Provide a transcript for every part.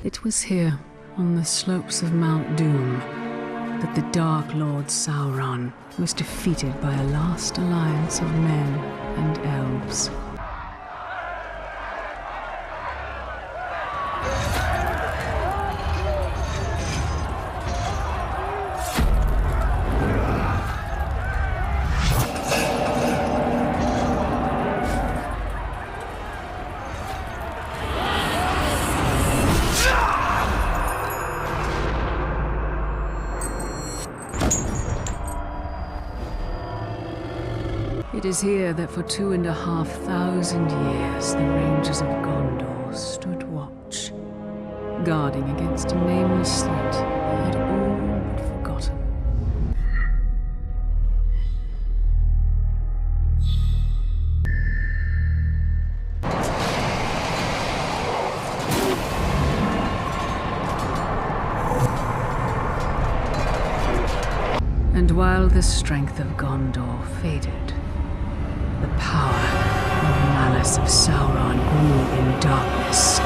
It was here, on the slopes of Mount Doom, that the Dark Lord Sauron was defeated by a last alliance of men and elves. It is here that for 2,500 years the Rangers of Gondor stood watch, guarding against a nameless threat they had all but forgotten. And while the strength of Gondor faded, the power and malice of Sauron grew in darkness.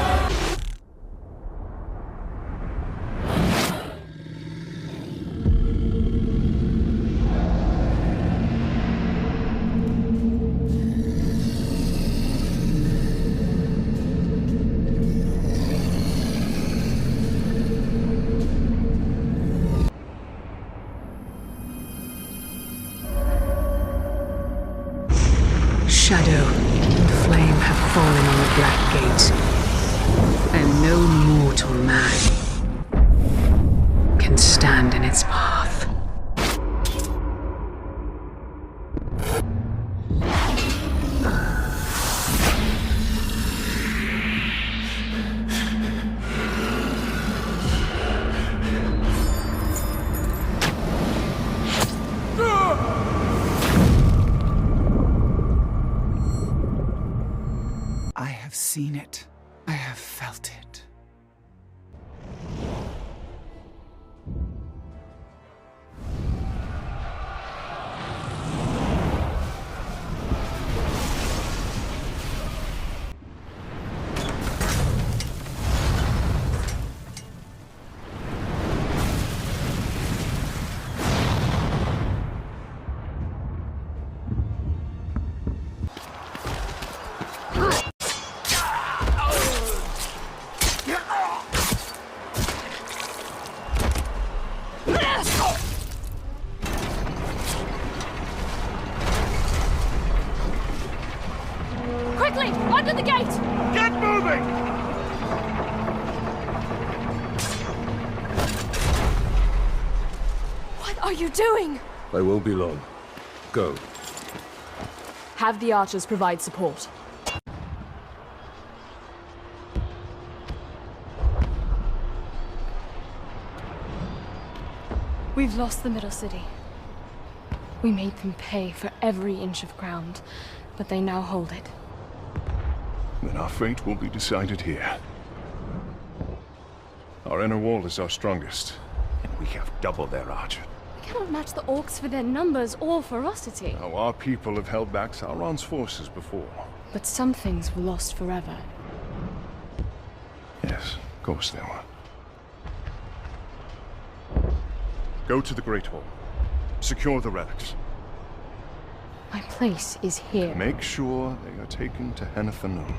Shadow and flame have fallen on the Black Gate, and no mortal man can stand in its path. I have seen it. I have felt it. Quickly! Under the gate! Get moving! What are you doing? I won't be long. Go. Have the archers provide support. We've lost the Middle City. We made them pay for every inch of ground, but they now hold it. Then our fate will be decided here. Our inner wall is our strongest, and we have double their archer. We cannot match the orcs for their numbers or ferocity. Now, our people have held back Sauron's forces before. But some things were lost forever. Yes, of course they were. Go to the Great Hall. Secure the relics. My place is here. Make sure they are taken to Henathanum.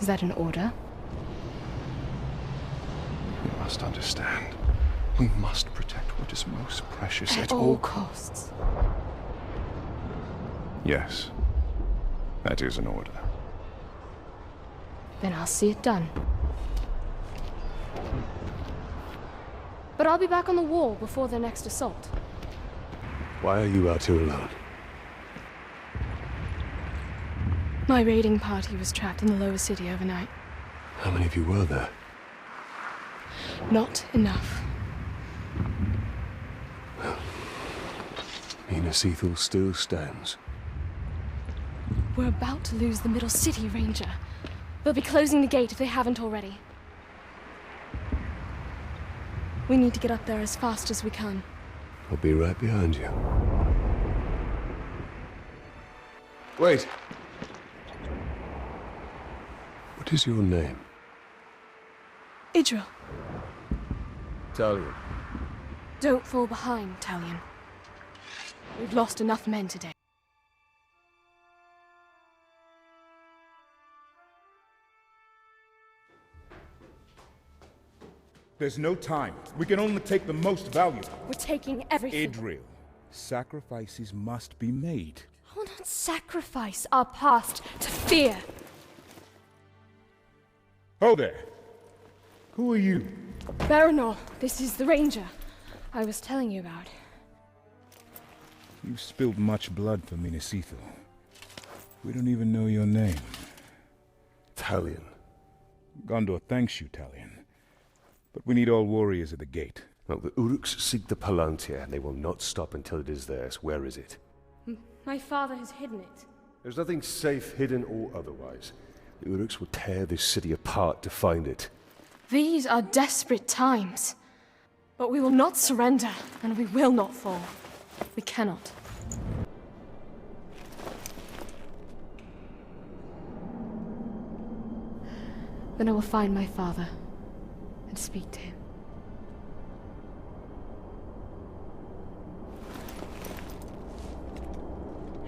Is that an order? You must understand. We must protect what is most precious At all costs. Yes. That is an order. Then I'll see it done. But I'll be back on the wall before the next assault. Why are you out here alone? My raiding party was trapped in the lower city overnight. How many of you were there? Not enough. Minas Ithil still stands. We're about to lose the Middle City, Ranger. They'll be closing the gate if they haven't already. We need to get up there as fast as we can. I'll be right behind you. Wait! What is your name? Idril, Talion. don't fall behind, Talion. We've lost enough men today. There's no time. We can only take the most valuable. We're taking everything. Idril, sacrifices must be made. I will not sacrifice our past to fear. Oh there. Who are you? Baranor, this is the ranger I was telling you about. You've spilled much blood for Minas Ithil. We don't even know your name. Talion. Gondor thanks you, Talion. But we need all warriors at the gate. Well, the Uruks seek the Palantir, and they will not stop until it is theirs. Where is it? My father has hidden it. There's nothing safe, hidden or otherwise. The Uruks will tear this city apart to find it. These are desperate times. But we will not surrender, and we will not fall. We cannot. Then I will find my father and speak to him.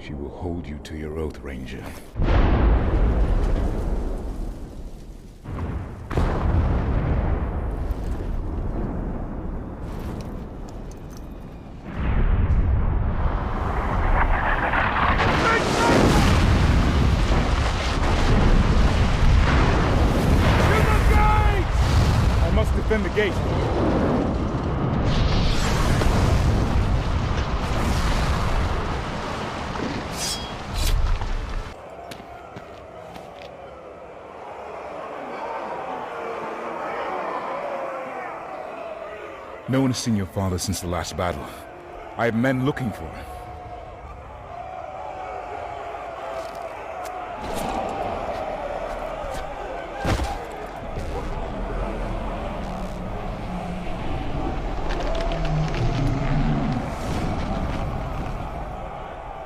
She will hold you to your oath, Ranger. I must defend the gate. No one has seen your father since the last battle. I have men looking for him.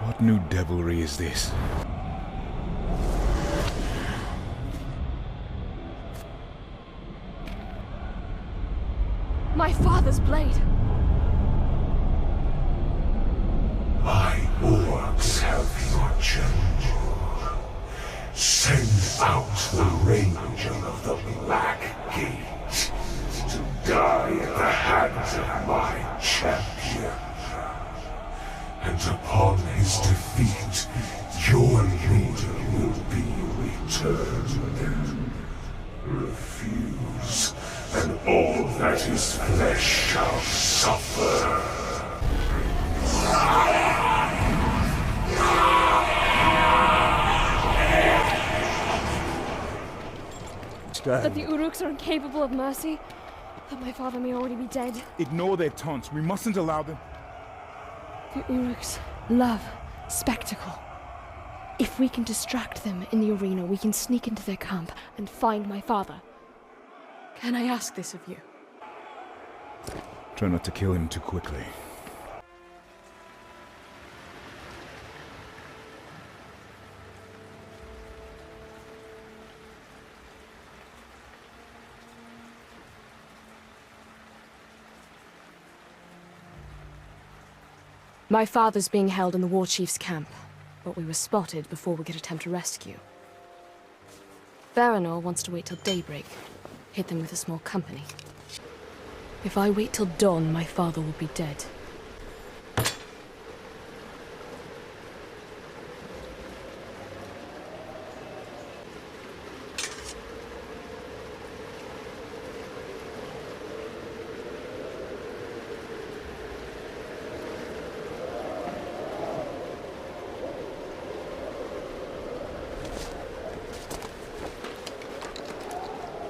What new devilry is this? My father's blade! My orcs have your general. Send out the Ranger of the Black Gate to die at the hands of my champion. And upon his defeat, your leader will be returned. Refuse, and all that is flesh shall suffer. That the Uruks are incapable of mercy? That my father may already be dead? Ignore their taunts. We mustn't allow them. The Uruks love spectacle. If we can distract them in the arena, we can sneak into their camp and find my father. Can I ask this of you? Try not to kill him too quickly. My father's being held in the war chief's camp, but we were spotted before we could attempt a rescue. Baranor wants to wait till daybreak, hit them with a small company. If I wait till dawn, my father will be dead.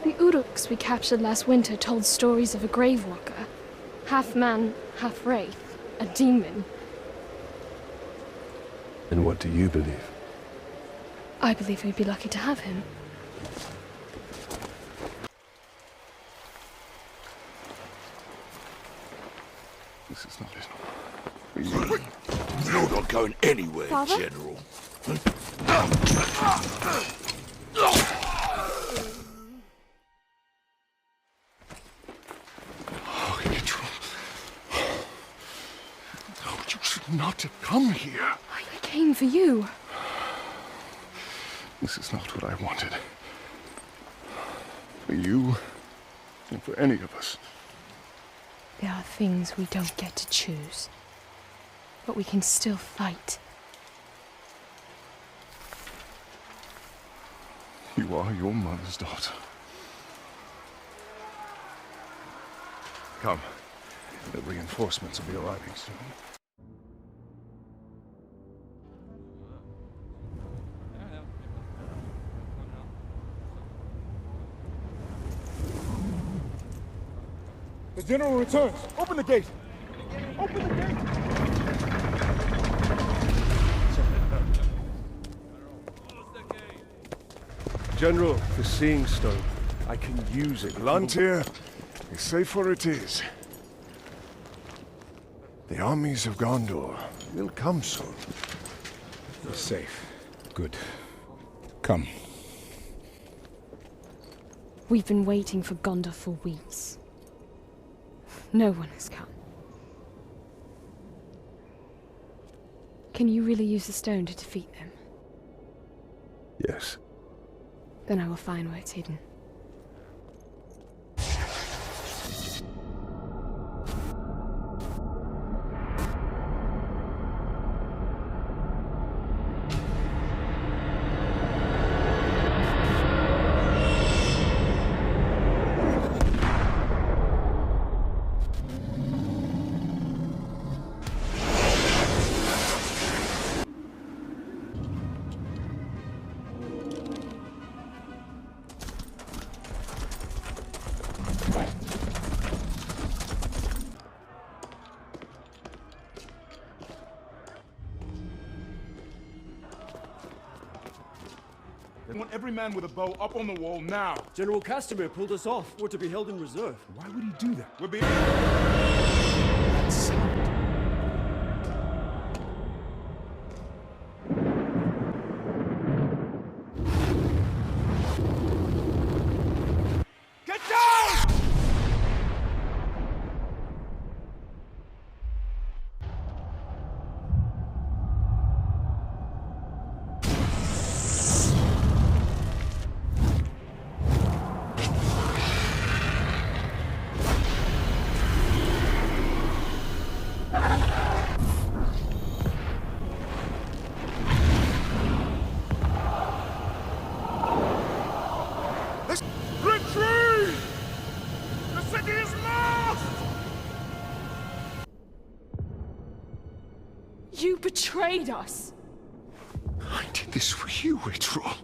The Uruks we captured last winter told stories of a grave walker. Half man, half wraith. A demon. And what do you believe? I believe we'd be lucky to have him. This is not it. You're not going anywhere, Father? General. to come here. I came for you. This is not what I wanted. For you, and for any of us. There are things we don't get to choose. But we can still fight. You are your mother's daughter. Come. The reinforcements will be arriving soon. The general returns. Open the gate. Open the gate. General, the Seeing Stone. I can use it. Lantir, safe where it is. The armies of Gondor will come soon. You're safe. Good. Come. We've been waiting for Gondor for weeks. No one has come. Can you really use the stone to defeat them? Yes. Then I will find where it's hidden. I want every man with a bow up on the wall now. General Castamere pulled us off. We're to be held in reserve. Why would he do that? We're being... Get down! Retreat! The city is lost! You betrayed us! I did this for you, Itrol.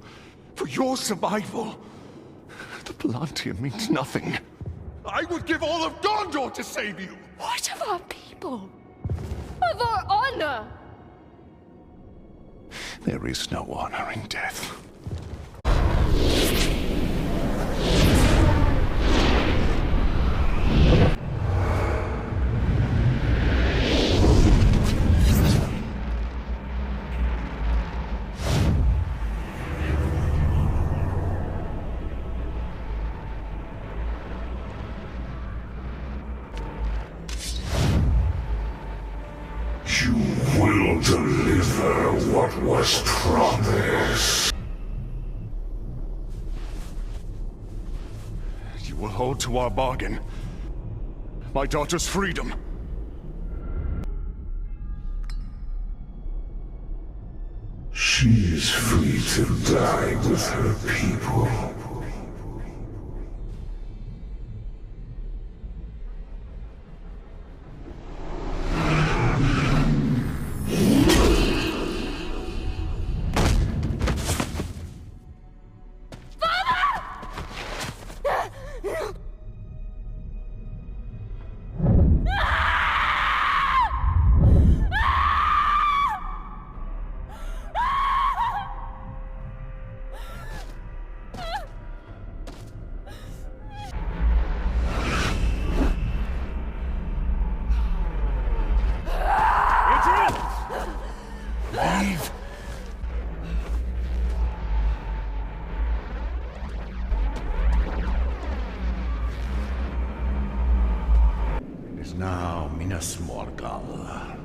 For your survival. The Palantir means nothing. I would give all of Gondor to save you! What of our people? Of our honor? There is no honor in death. You will deliver what was promised. You will hold to our bargain. My daughter's freedom. She is free to die with her people. Leave. It is now Minas Morgul.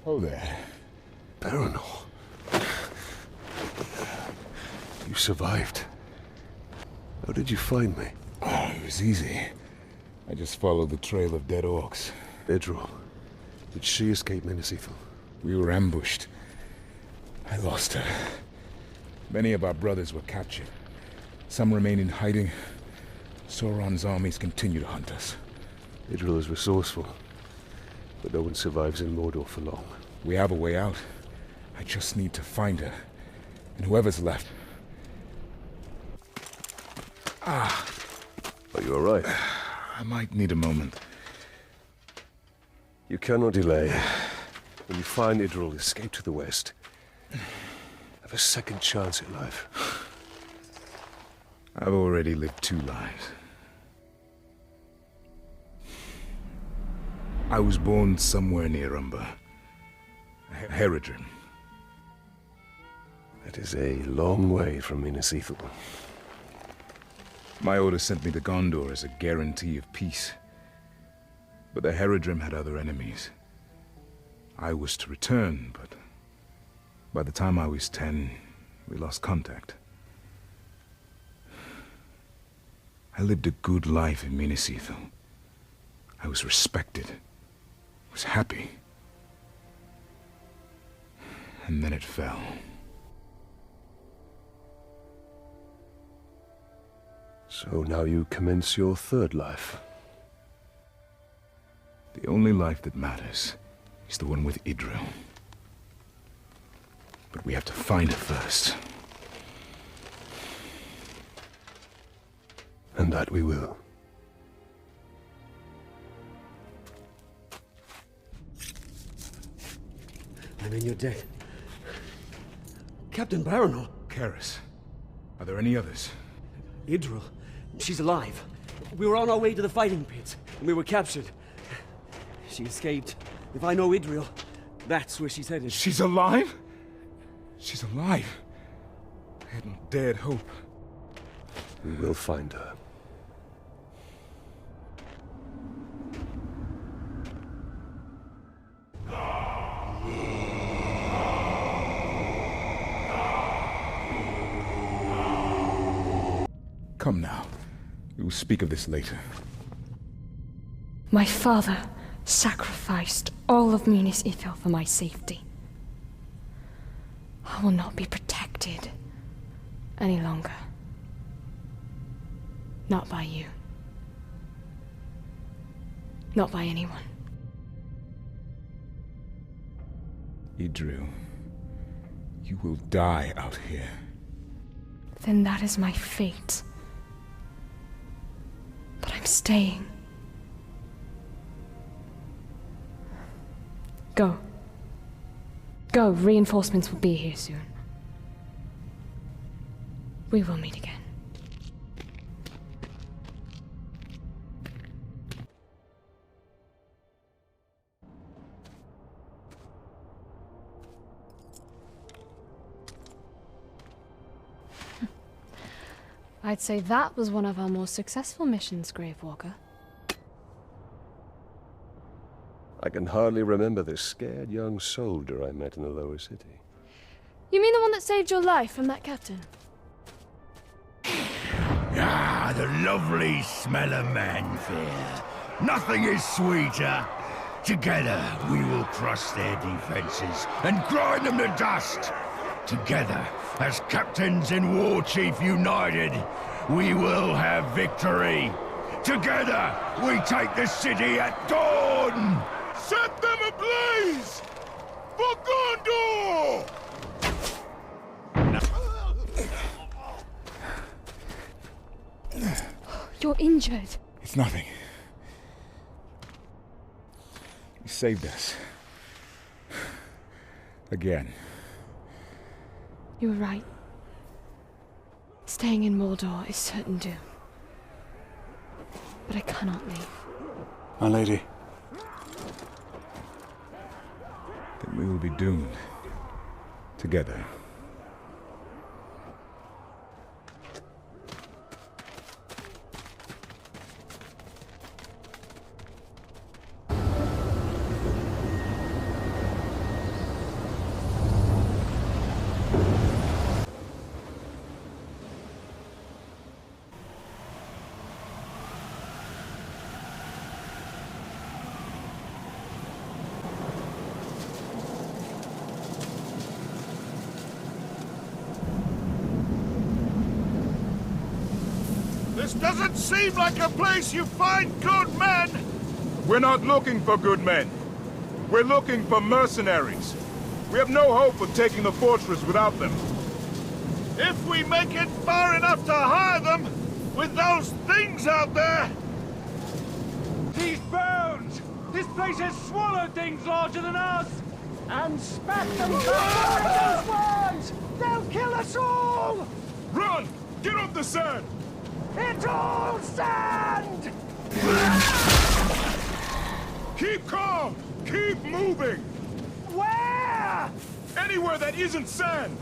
Oh there. Baranor. You survived. How did you find me? Oh, it was easy. I just followed the trail of dead orcs. Idril. Did she escape Minas Ithil? We were ambushed. I lost her. Many of our brothers were captured. Some remain in hiding. Sauron's armies continue to hunt us. Idril is resourceful, but no one survives in Mordor for long. We have a way out. I just need to find her. And whoever's left. Are you alright? I might need a moment. You cannot delay. When you find Idril, escape to the west. Have a second chance at life. I've already lived 2 lives. I was born somewhere near Umber. Herodrim. That is a long way from Minas Ithil. My order sent me to Gondor as a guarantee of peace. But the Herodrim had other enemies. I was to return, but by the time I was 10, we lost contact. I lived a good life in Minas Ithil. I was respected. Was happy. And then it fell. So now you commence your third life. The only life that matters is the one with Idril. But we have to find her first. And that we will. I'm in your debt. Captain Baranor. Karis. Are there any others? Idril. She's alive. We were on our way to the fighting pit, and we were captured. She escaped. If I know Idril, that's where she's headed. She's alive? She's alive. I had not dared hope. We will find her. Come now. We will speak of this later. My father sacrificed all of Minas Ithil for my safety. I will not be protected any longer. Not by you. Not by anyone. Idril, you will die out here. Then that is my fate. But I'm staying. Go. Go, reinforcements will be here soon. We will meet again. I'd say that was one of our more successful missions, Gravewalker. I can hardly remember the scared young soldier I met in the lower city. You mean the one that saved your life from that captain? Ah, the lovely smell of manfare. Nothing is sweeter. Together, we will crush their defenses and grind them to dust. Together, as captains and war chief united, we will have victory. Together, we take the city at dawn! Set them ablaze! For Gondor! You're injured. It's nothing. You saved us. Again. You were right. Staying in Mordor is certain doom. But I cannot leave. My lady. Then we will be doomed. Together. This doesn't seem like a place you find good men! We're not looking for good men. We're looking for mercenaries. We have no hope of taking the fortress without them. If we make it far enough to hire them, with those things out there... These bones! This place has swallowed things larger than us! And spat them back like those worms! They'll kill us all! Run! Get off the sand! It's all sand! Keep calm! Keep moving! Where? Anywhere that isn't sand!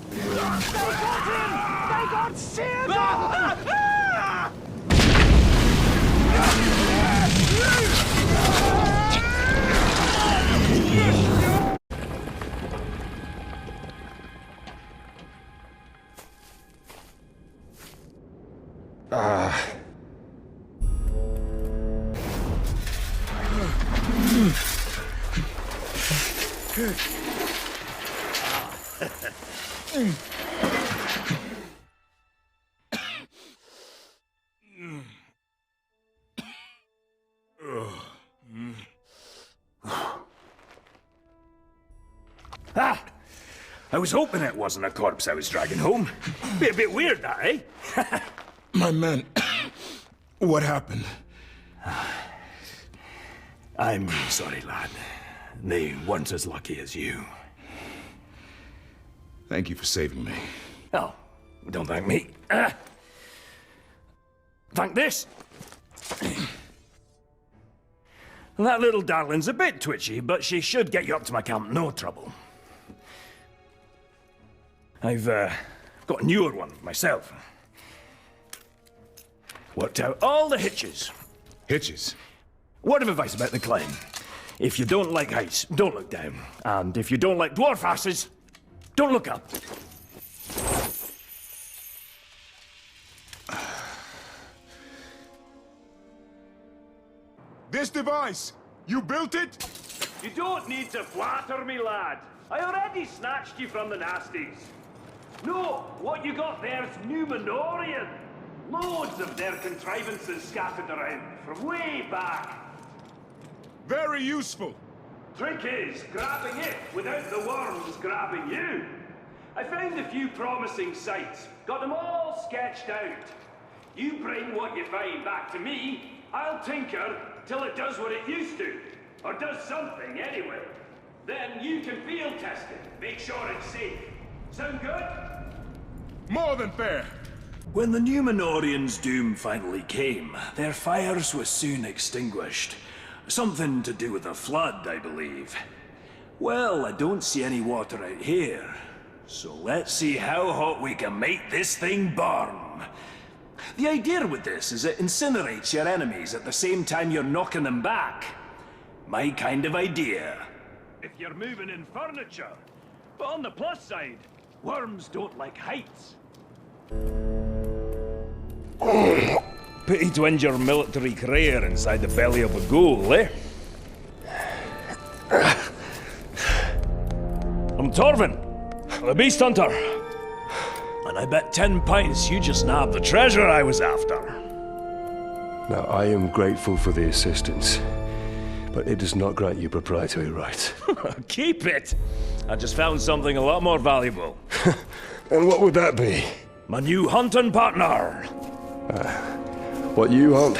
They got him! They got Seared! I was hoping it wasn't a corpse I was dragging home. Be a bit weird, that, eh? My men... what happened? I'm sorry, lad. They weren't as lucky as you. Thank you for saving me. Oh, don't thank me. Thank this. That little darling's a bit twitchy, but she should get you up to my camp, no trouble. I've got a newer one myself. Worked out all the hitches. Hitches? Word of advice about the climb. If you don't like heights, don't look down. And if you don't like dwarf asses, don't look up. This device, you built it? You don't need to flatter me, lad. I already snatched you from the nasties. No, what you got there's Numenorian. Loads of their contrivances scattered around from way back. Very useful. Trick is grabbing it without the worms grabbing you. I found a few promising sites, got them all sketched out. You bring what you find back to me, I'll tinker till it does what it used to. Or does something anyway. Then you can field test it, make sure it's safe. Sound good? More than fair. When the Numenorians' doom finally came, their fires were soon extinguished. Something to do with the flood, I believe. Well, I don't see any water out here. So let's see how hot we can make this thing burn. The idea with this is it incinerates your enemies at the same time you're knocking them back. My kind of idea. If you're moving in furniture. But on the plus side, worms don't like heights. Pity to injure military career inside the belly of a ghoul, eh? I'm Torvin, the Beast Hunter. And I bet 10 pints you just nabbed the treasure I was after. Now, I am grateful for the assistance, but it does not grant you proprietary rights. Keep it! I just found something a lot more valuable. And what would that be? My new hunting partner! What you hunt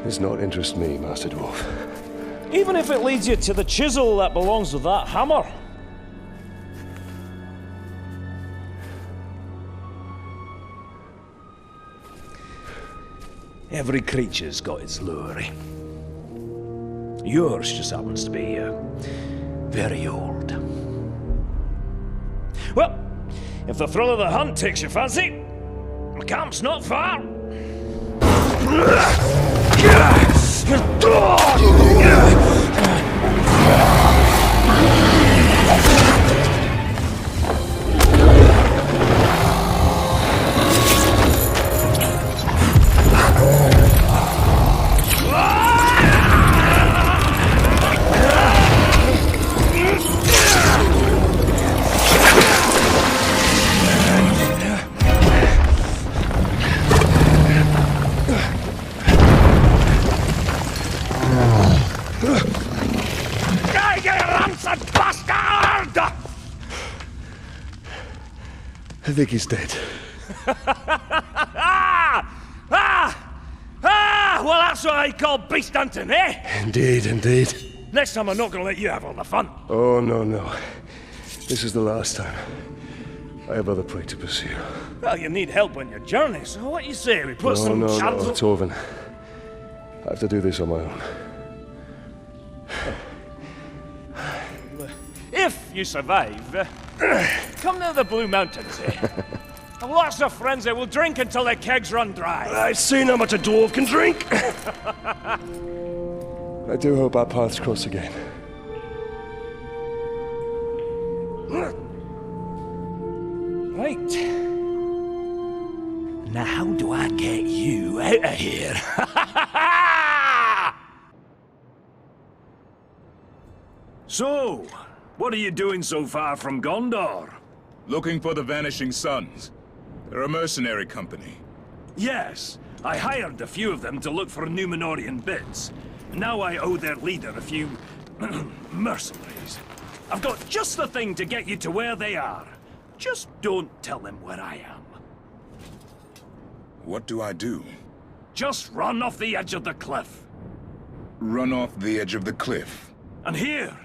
does not interest me, Master Dwarf. Even if it leads you to the chisel that belongs with that hammer. Every creature's got its lure. Yours just happens to be, very old. Well, if the thrill of the hunt takes your fancy, my camp's not far. I think he's dead. Well, that's what I call beast hunting, eh? Indeed, indeed. Next time I'm not gonna let you have all the fun. Oh, no, no. This is the last time. I have other prey to pursue. Well, you need help on your journey, so what do you say? We put some No, chancels... Torvin. I have to do this on my own. If you survive, come to the Blue Mountains, eh? I've lots of friends that will drink until their kegs run dry. I've seen how much a dwarf can drink. I do hope our paths cross again. Right. Now how do I get you out of here? So, what are you doing so far from Gondor? Looking for the Vanishing Sons. They're a mercenary company. Yes, I hired a few of them to look for Númenorian bits. Now I owe their leader a few... mercenaries. I've got just the thing to get you to where they are. Just don't tell them where I am. What do I do? Just run off the edge of the cliff. Run off the edge of the cliff. And here,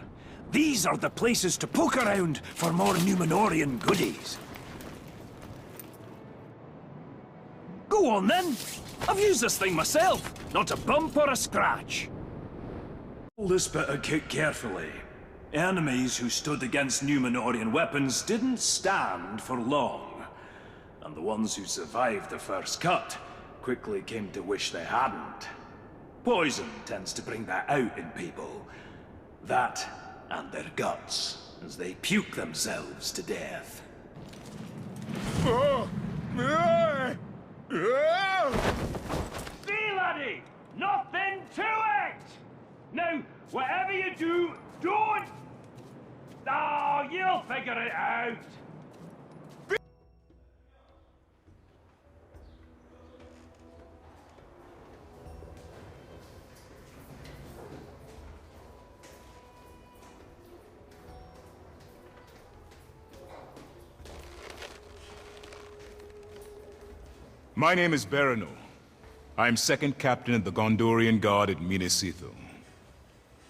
these are the places to poke around for more Númenorian goodies. Go on then. I've used this thing myself. Not a bump or a scratch. Hold this bit of kit carefully. Enemies who stood against Númenorian weapons didn't stand for long. And the ones who survived the first cut quickly came to wish they hadn't. Poison tends to bring that out in people. That and their guts, as they puke themselves to death. See, laddie! Nothing to it! Now, whatever you do, don't... Oh, you'll figure it out! My name is Baranor. I am second captain of the Gondorian Guard at Minas Ithil.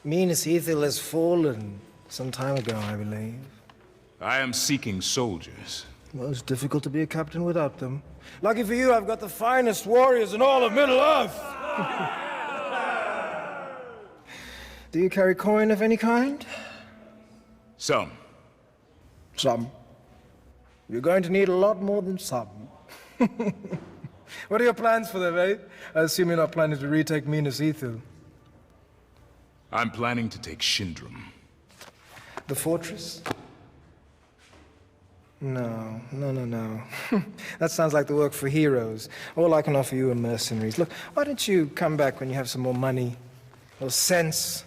Minas Ithil has fallen some time ago, I believe. I am seeking soldiers. Well, it's difficult to be a captain without them. Lucky for you, I've got the finest warriors in all of Middle-earth! Do you carry coin of any kind? Some. Some. You're going to need a lot more than some. What are your plans for them, eh? I assume you're not planning to retake Minas Ithil. I'm planning to take Shindrum. The fortress? No. That sounds like the work for heroes. All I can offer you are mercenaries. Look, why don't you come back when you have some more money, or sense?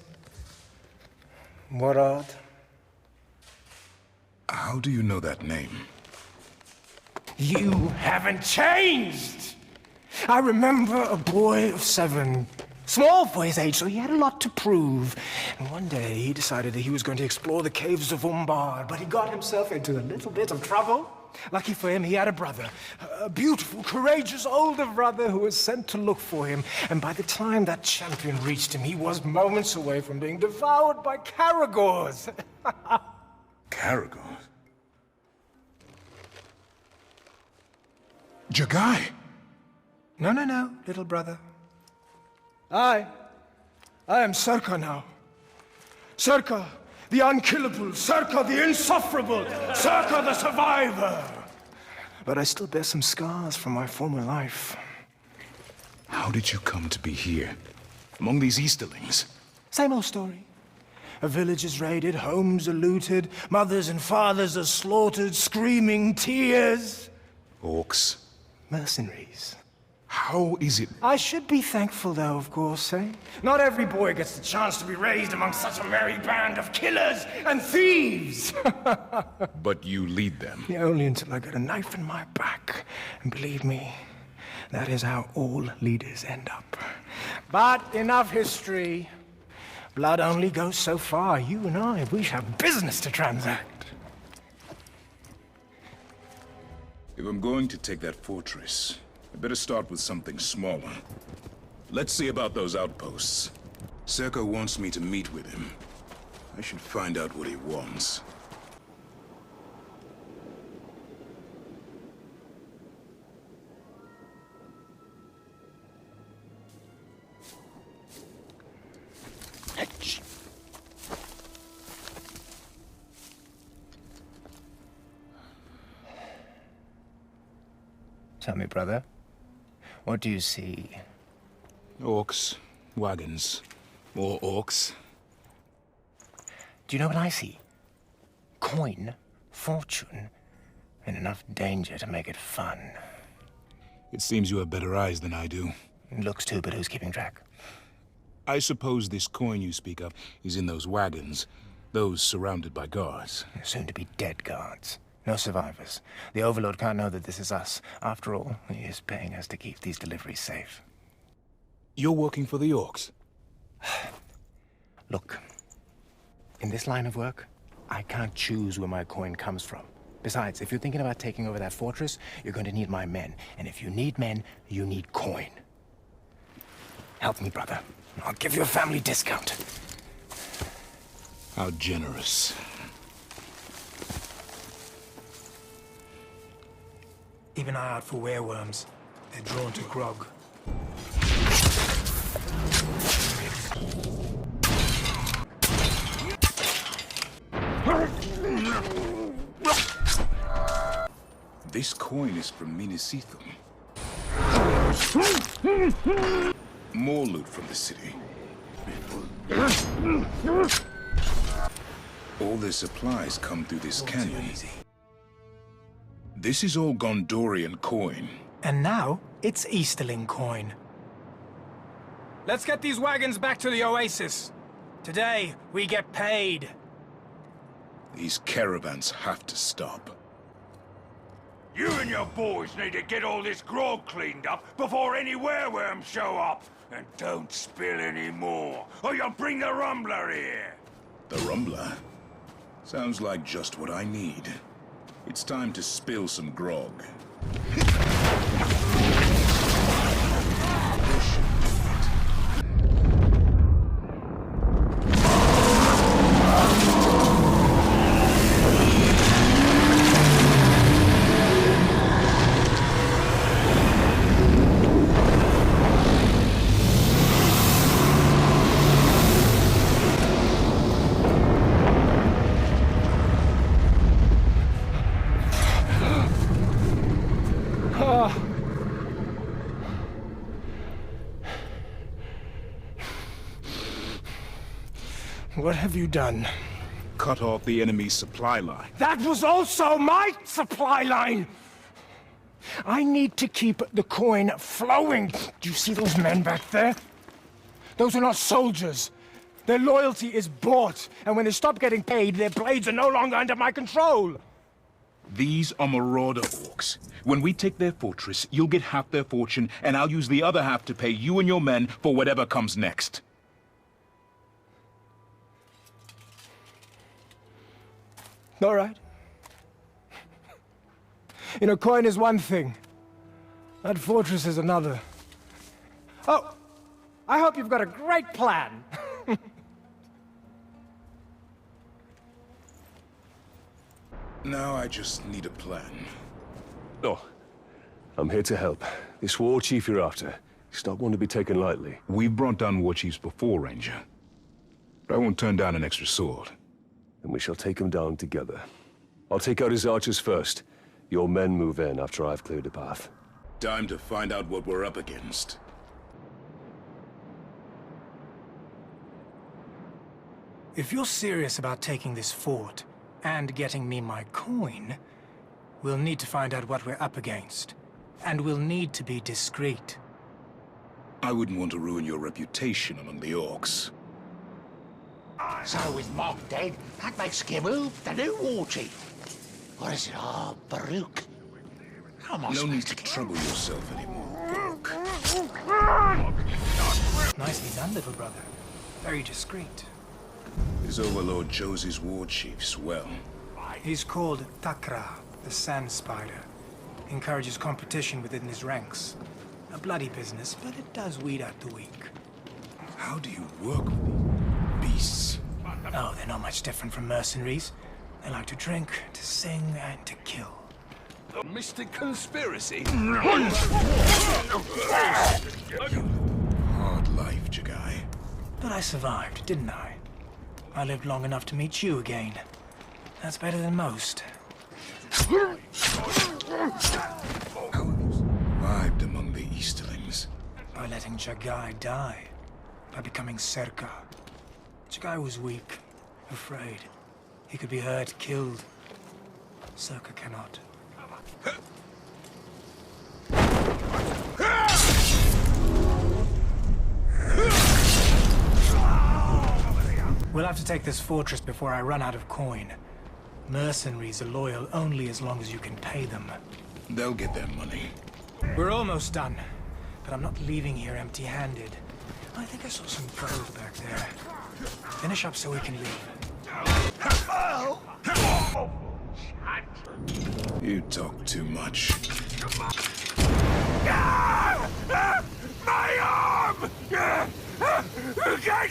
What art? How do you know that name? You haven't changed! I remember a boy of 7. Small for his age, so he had a lot to prove. And one day he decided that he was going to explore the caves of Umbar, but he got himself into a little bit of trouble. Lucky for him, he had a brother. A beautiful, courageous older brother who was sent to look for him. And by the time that champion reached him, he was moments away from being devoured by Caragors. Caragors? Jagai! No, little brother. I am Serka now. Serka, the unkillable. Serka, the insufferable. Serka, the survivor. But I still bear some scars from my former life. How did you come to be here? Among these Easterlings? Same old story. A village is raided, homes are looted, mothers and fathers are slaughtered, screaming tears. Orcs? Mercenaries. How is it? I should be thankful, though, of course, eh? Not every boy gets the chance to be raised among such a merry band of killers and thieves! But you lead them. Yeah, only until I get a knife in my back. And believe me, that is how all leaders end up. But enough history. Blood only goes so far. You and I, we have business to transact. If I'm going to take that fortress, I better start with something smaller. Let's see about those outposts. Serka wants me to meet with him. I should find out what he wants. Tell me, brother, what do you see? Orcs, wagons, more orcs. Do you know what I see? Coin, fortune, and enough danger to make it fun. It seems you have better eyes than I do. Looks too, but who's keeping track? I suppose this coin you speak of is in those wagons, those surrounded by guards. Soon to be dead guards. No survivors. The Overlord can't know that this is us. After all, he is paying us to keep these deliveries safe. You're working for the Orcs? Look, in this line of work, I can't choose where my coin comes from. Besides, if you're thinking about taking over that fortress, you're going to need my men. And if you need men, you need coin. Help me, brother. I'll give you a family discount. How generous. Keep an eye out for wereworms. They're drawn to grog. This coin is from Minas Ithil. More loot from the city. All their supplies come through this canyon. This is all Gondorian coin. And now, it's Easterling coin. Let's get these wagons back to the Oasis. Today, we get paid. These caravans have to stop. You and your boys need to get all this grog cleaned up before any wereworms show up. And don't spill any more, or you'll bring the Rumbler here. The Rumbler? Sounds like just what I need. It's time to spill some grog. What have you done? Cut off the enemy's supply line. That was also my supply line! I need to keep the coin flowing. Do you see those men back there? Those are not soldiers. Their loyalty is bought, and when they stop getting paid, their blades are no longer under my control. These are marauder orcs. When we take their fortress, you'll get half their fortune, and I'll use the other half to pay you and your men for whatever comes next. All right. You know, coin is one thing. That fortress is another. Oh, I hope you've got a great plan. Now I just need a plan. No. I'm here to help. This war chief you're after, He's not one to be taken lightly. We've brought down war chiefs before, Ranger. But I won't turn down an extra sword. And we shall take him down together. I'll take out his archers first. Your men move in after I've cleared the path. Time to find out what we're up against. If you're serious about taking this fort, and getting me my coin, we'll need to find out what we're up against. And we'll need to be discreet. I wouldn't want to ruin your reputation among the orcs. So with Mog dead, that makes Gimu the new war chief. Or is it Baruch? How am I No need supposed to to trouble yourself anymore, Brooke. Nicely done, little brother. Very discreet. Is Overlord Josie's war chief swell? He's called Takra, the Sand Spider. Encourages competition within his ranks. A bloody business, but it does weed out the weak. How do you work with these beasts? Oh, they're not much different from mercenaries. They like to drink, to sing, and to kill. The mystic conspiracy? Hard life, Jagai. But I survived, didn't I? I lived long enough to meet you again. That's better than most. How have you survived among the Easterlings? By letting Jagai die. By becoming Serka. Jagai was weak, afraid. He could be hurt, killed. Serka cannot. We'll have to take this fortress before I run out of coin. Mercenaries are loyal only as long as you can pay them. They'll get their money. We're almost done, but I'm not leaving here empty-handed. I think I saw some gold back there. Finish up so we can leave. You talk too much. My arm! Get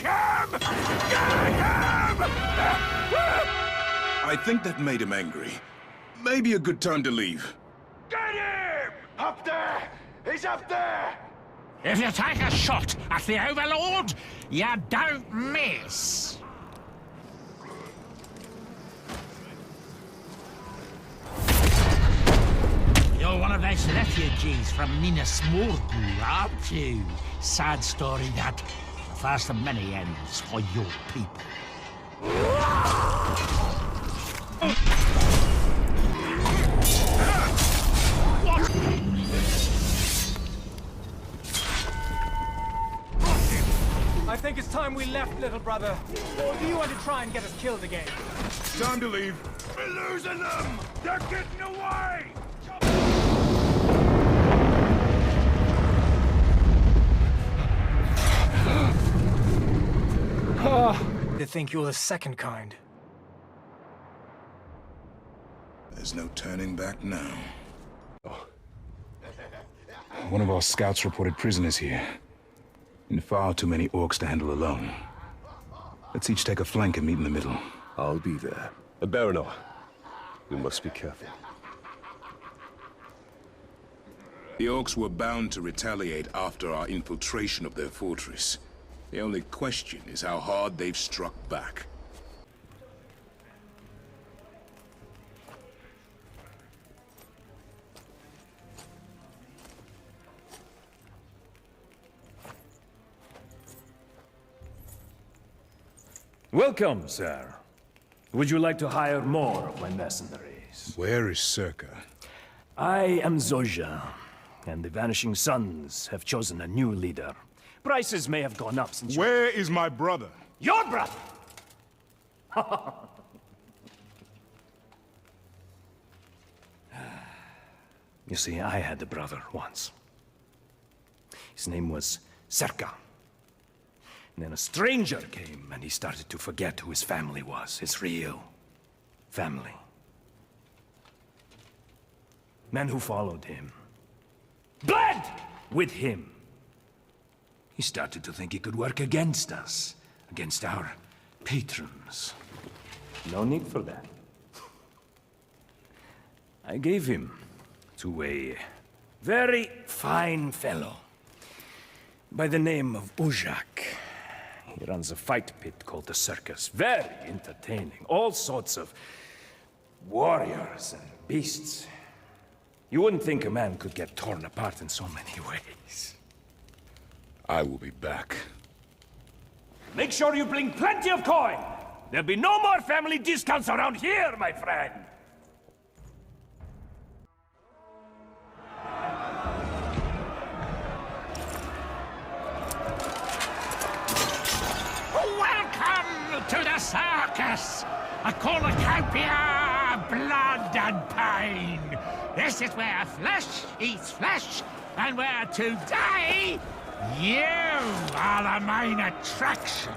him! Get him! I think that made him angry. Maybe a good time to leave. Get him! Up there! He's up there! If you take a shot at the Overlord, you don't miss. You're one of those refugees from Minas Ithil, aren't you? Sad story that. The first of many ends for your people. I think it's time we left, little brother. Or do you want to try and get us killed again? Time to leave. We're losing them! They're getting away! They think you're the second kind. There's no turning back now. One of our scouts reported prisoners here. And far too many orcs to handle alone. Let's each take a flank and meet in the middle. I'll be there. Baranor, we must be careful. The orcs were bound to retaliate after our infiltration of their fortress. The only question is how hard they've struck back. Welcome, sir. Would you like to hire more of my mercenaries? Where is Circa? I am Zoja, and the Vanishing Sons have chosen a new leader. Prices may have gone up since Where is my brother? Your brother! You see, I had a brother once. His name was Serka. And then a stranger came, and he started to forget who his family was, his real family. Men who followed him bled with him. He started to think he could work against us, against our patrons. No need for that. I gave him to a very fine fellow by the name of Ujak. He runs a fight pit called the Circus. Very entertaining. All sorts of warriors and beasts. You wouldn't think a man could get torn apart in so many ways. I will be back. Make sure you bring plenty of coin! There'll be no more family discounts around here, my friend! Welcome to the circus! A cornucopia, blood and pain. This is where flesh eats flesh, and where today, you are the main attraction.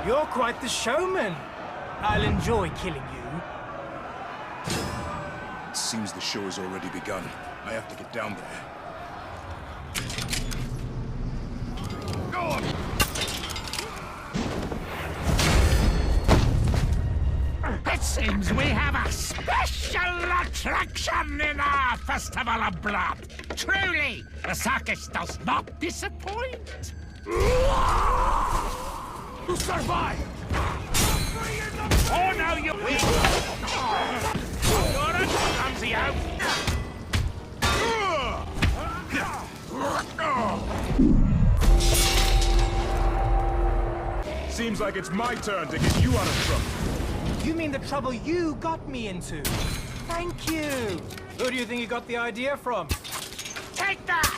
You're quite the showman. I'll enjoy killing you. It seems the show has already begun. I have to get down there. Go on! It seems we have a special attraction in our Festival of Blood. Truly, the circus does not disappoint. You survived! Oh, no, you will! You're a clumsy out! Seems like it's my turn to get you out of trouble. You mean the trouble you got me into? Thank you. Who do you think you got the idea from? Take that!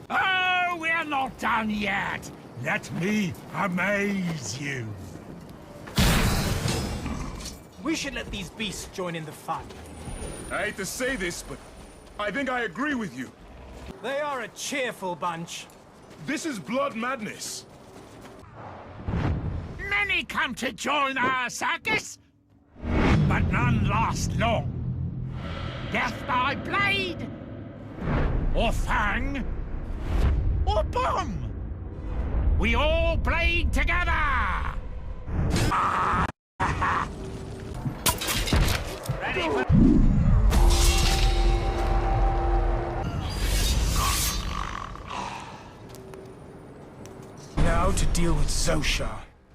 Oh, we're not done yet. Let me amaze you. We should let these beasts join in the fun. I hate to say this, but I think I agree with you. They are a cheerful bunch. This is blood madness. Many come to join our circus, but none last long. Death by blade, or fang, or bomb. We all bleed together. Ready for... Now to deal with Zosha.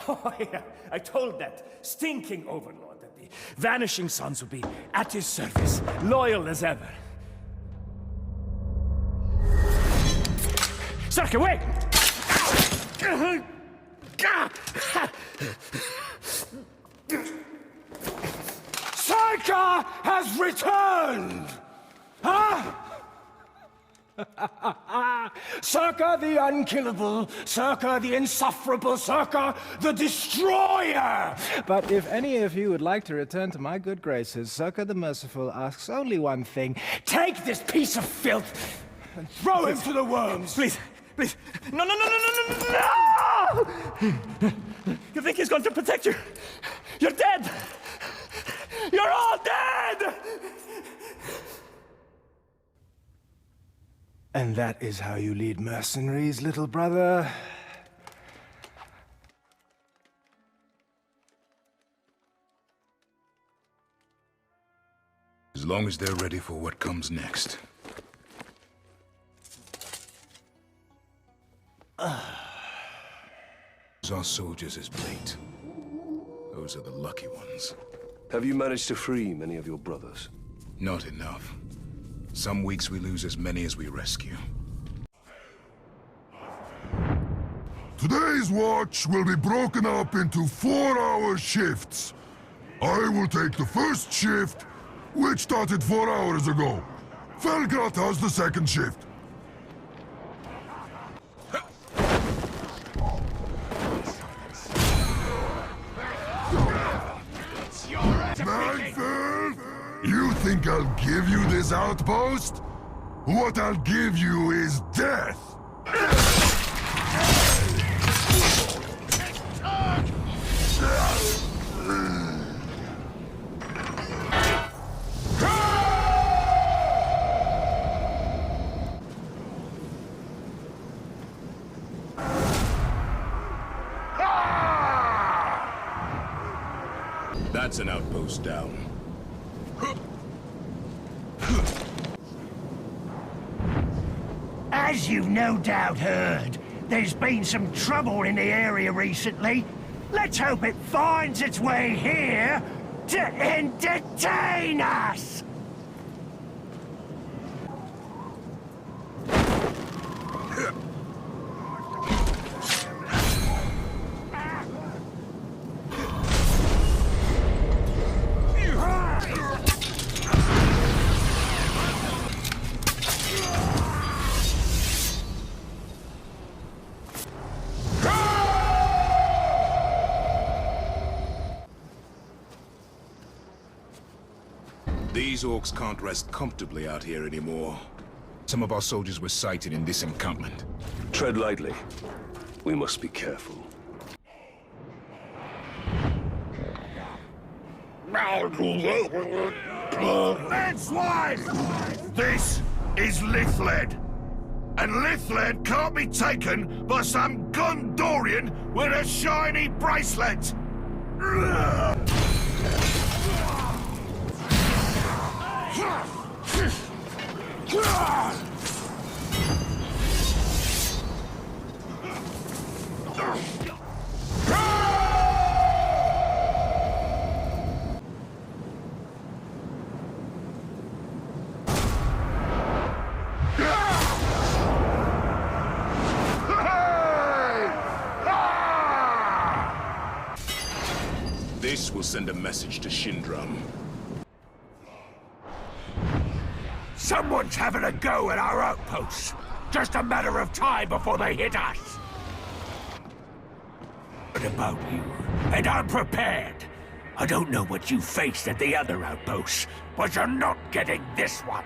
Oh, yeah. I told that stinking overlord that the Vanishing Sons would be at his service, loyal as ever. Sarka, wait! Sarka has returned! Huh? Sarka the unkillable, Sarka the insufferable, Sarka the destroyer! But if any of you would like to return to my good graces, Sarka the merciful asks only one thing. Take this piece of filth and throw him to the worms! Please, please. No, no, no, no, no, no, no! You think he's going to protect you? You're dead! You're all dead! And that is how you lead mercenaries, little brother. As long as they're ready for what comes next. Our soldiers as bait. Those are the lucky ones. Have you managed to free many of your brothers? Not enough. Some weeks we lose as many as we rescue. Today's watch will be broken up into 4-hour shifts. I will take the first shift, which started 4 hours ago. Felgrat has the second shift. Manfred, you think I'll give you this outpost? What I'll give you is death! That's an outpost down. As you've no doubt heard, there's been some trouble in the area recently. Let's hope it finds its way here to entertain us! These orcs can't rest comfortably out here anymore. Some of our soldiers were sighted in this encampment. Tread lightly. We must be careful. That's why! This is Lithlad. And Lithlad can't be taken by some Gondorian with a shiny bracelet! This will send a message to Shindram. Someone's having a go at our outposts. Just a matter of time before they hit us. What about you? And I'm prepared. I don't know what you faced at the other outposts, but you're not getting this one.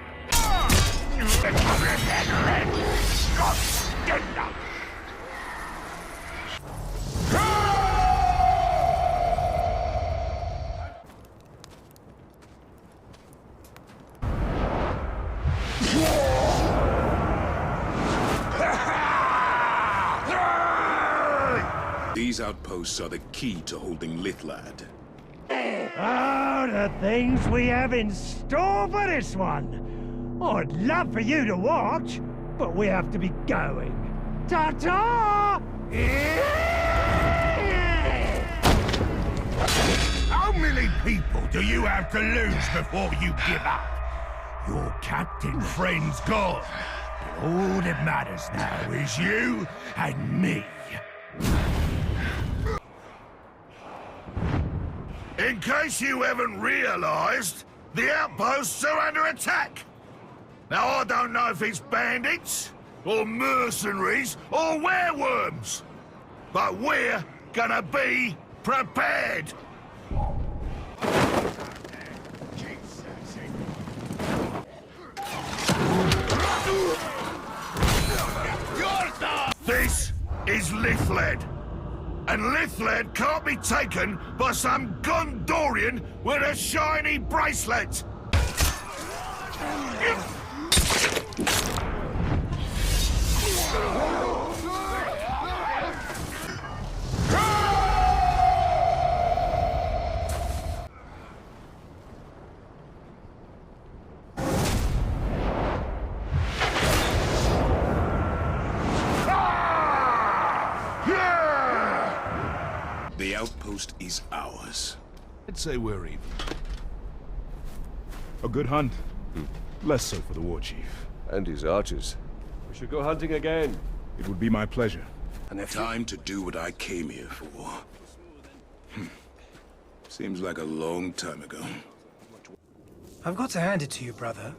These outposts are the key to holding Lithlad. Oh, the things we have in store for this one. I'd love for you to watch, but we have to be going. Ta-ta! How many people do you have to lose before you give up? Your captain friend's gone. But all that matters now is you and me. In case you haven't realized, the outposts are under attack. Now, I don't know if it's bandits, or mercenaries, or werewolves. But we're gonna be prepared. This is Lithlad. And Lithlad can't be taken by some Gondorian with a shiny bracelet! The outpost is ours. I'd say we're even. A good hunt. Less so for the war chief. And his archers. We should go hunting again. It would be my pleasure. And Time to do what I came here for. Seems like a long time ago. I've got to hand it to you, brother.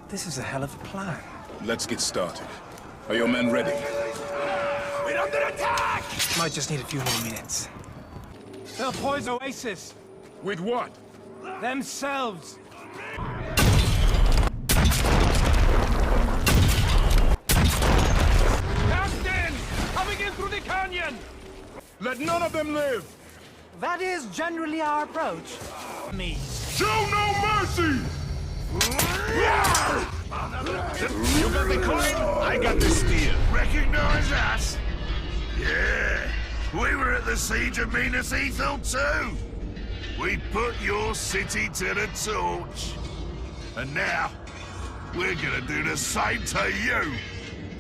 This is a hell of a plan. Let's get started. Are your men ready? We're under attack! Might just need a few more minutes. They'll poise Oasis. With what? Themselves. Captain! Coming in through the canyon! Let none of them live! That is generally our approach. Me. Show no mercy! You got the coin, I got the steel. Recognize us? Yeah, we were at the siege of Minas Ithil too. We put your city to the torch. And now, we're gonna do the same to you!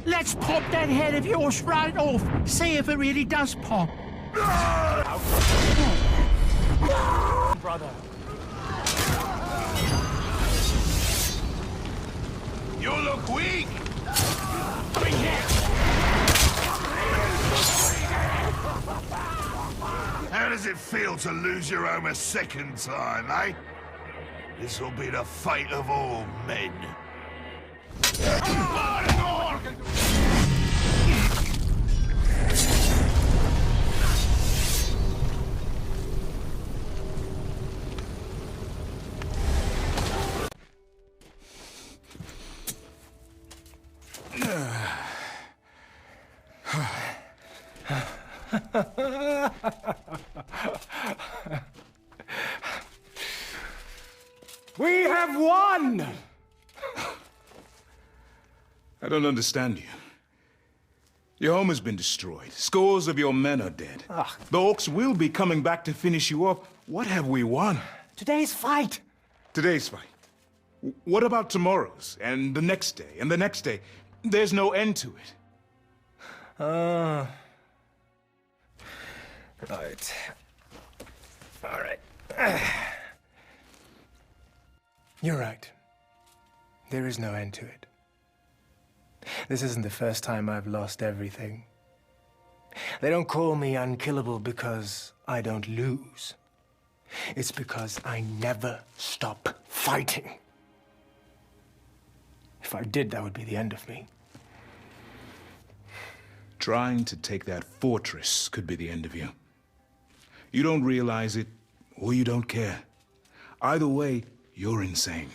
Let's pop that head of yours right off. See if it really does pop. Brother. You look weak! How does it feel to lose your home a second time, eh? This will be the fate of all men. We have won! I don't understand you. Your home has been destroyed. Scores of your men are dead. The orcs will be coming back to finish you off. What have we won? Today's fight. Today's fight. What about tomorrow's, and the next day, and the next day? There's no end to it. Right. All right. You're right. There is no end to it. This isn't the first time I've lost everything. They don't call me unkillable because I don't lose. It's because I never stop fighting. If I did, that would be the end of me. Trying to take that fortress could be the end of you. You don't realize it, or you don't care. Either way, you're insane.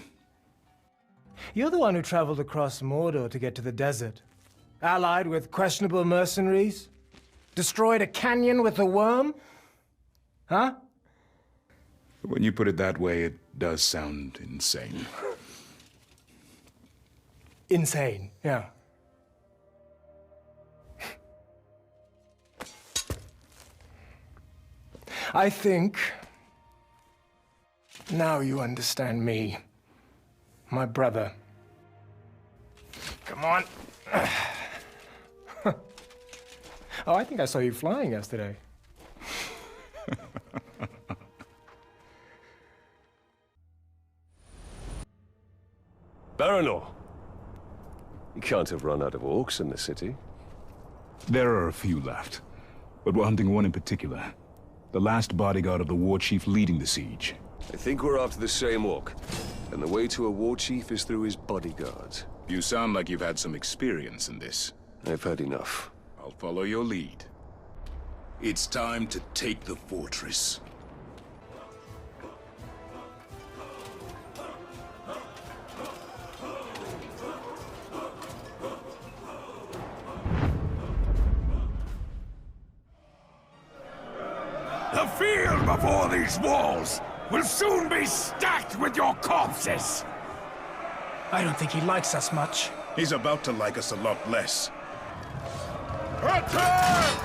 You're the one who traveled across Mordor to get to the desert. Allied with questionable mercenaries? Destroyed a canyon with a worm? Huh? When you put it that way, it does sound insane. Insane, yeah. I think now you understand me, my brother. Come on. Oh, I think I saw you flying yesterday. Baranor! You can't have run out of orcs in the city. There are a few left, but we're hunting one in particular. The last bodyguard of the war chief leading the siege. I think we're after the same orc, and the way to a war chief is through his bodyguards. You sound like you've had some experience in this. I've had enough. I'll follow your lead. It's time to take the fortress. The field before these walls will soon be stacked with your corpses! I don't think he likes us much. He's about to like us a lot less. Attack!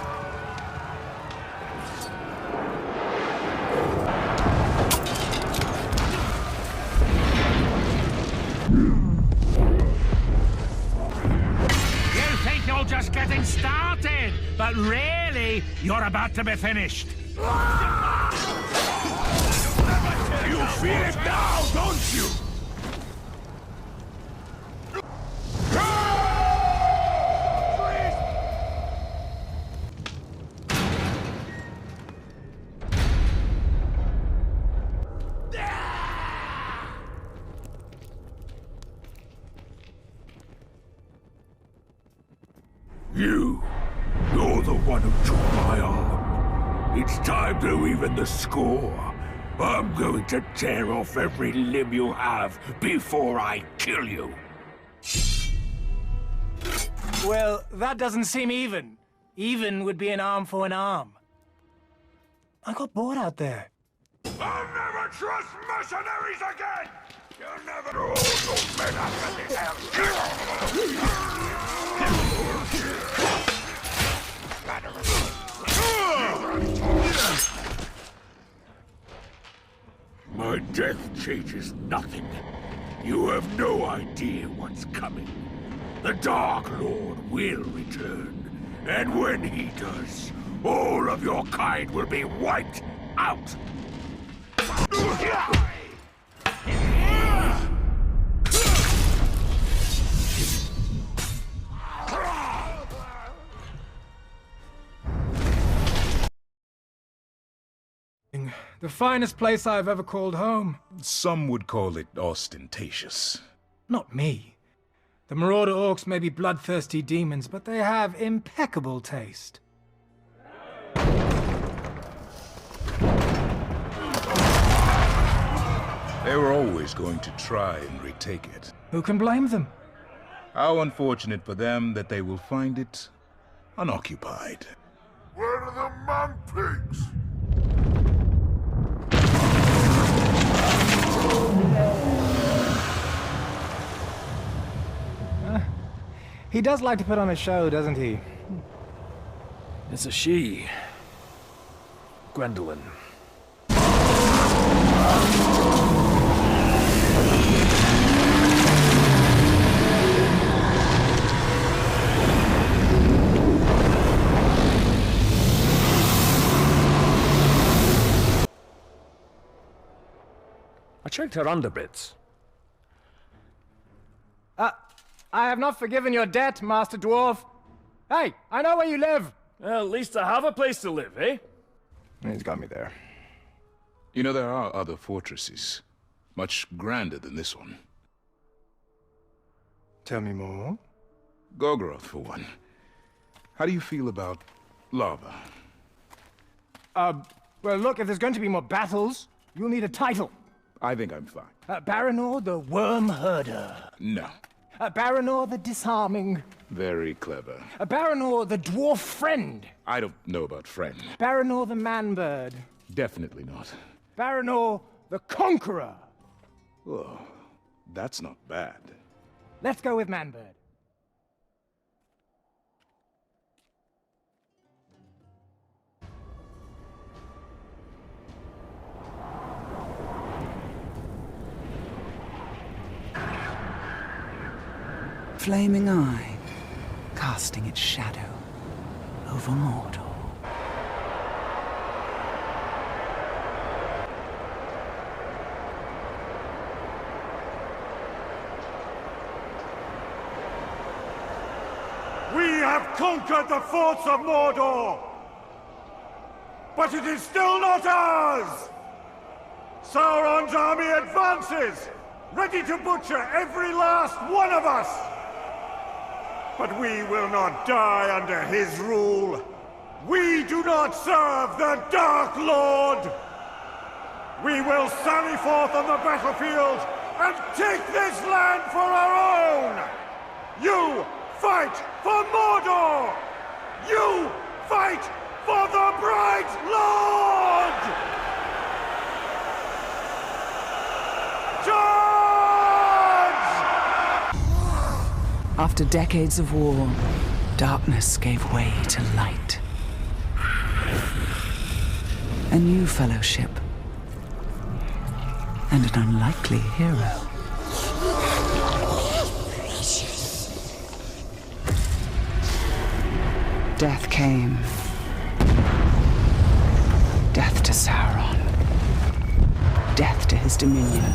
You think you're just getting started, but really, you're about to be finished. You feel it now, don't you? You're the one who took my arm. It's time to even the score. I'm going to tear off every limb you have before I kill you. Well, that doesn't seem even. Even would be an arm for an arm. I got bored out there. I'll never trust mercenaries again! You'll never know those men after this My death changes nothing. You have no idea what's coming. The Dark Lord will return, and when he does, all of your kind will be wiped out. The finest place I've ever called home. Some would call it ostentatious. Not me. The Marauder Orcs may be bloodthirsty demons, but they have impeccable taste. They were always going to try and retake it. Who can blame them? How unfortunate for them that they will find it unoccupied. Where are the man pigs? He does like to put on a show, doesn't he? It's a she. Gwendolyn. I checked her underbits. I have not forgiven your debt, Master Dwarf. Hey, I know where you live. Well, at least I have a place to live, eh? He's got me there. You know, there are other fortresses, much grander than this one. Tell me more. Gorgoroth, for one. How do you feel about lava? Well, look, if there's going to be more battles, you'll need a title. I think I'm fine. Baranor the Worm Herder. No. Baranor the Disarming. Very clever. Baranor the Dwarf Friend. I don't know about friend. Baranor the Man-Bird. Definitely not. Baranor the Conqueror. Oh, that's not bad. Let's go with Man-Bird. Flaming eye, casting its shadow over Mordor. We have conquered the forts of Mordor! But it is still not ours! Sauron's army advances, ready to butcher every last one of us! But we will not die under his rule. We do not serve the Dark Lord! We will sally forth on the battlefield and take this land for our own! You fight for Mordor! You fight for the Bright Lord! After decades of war, darkness gave way to light. A new fellowship. And an unlikely hero. Death came. Death to Sauron. Death to his dominion.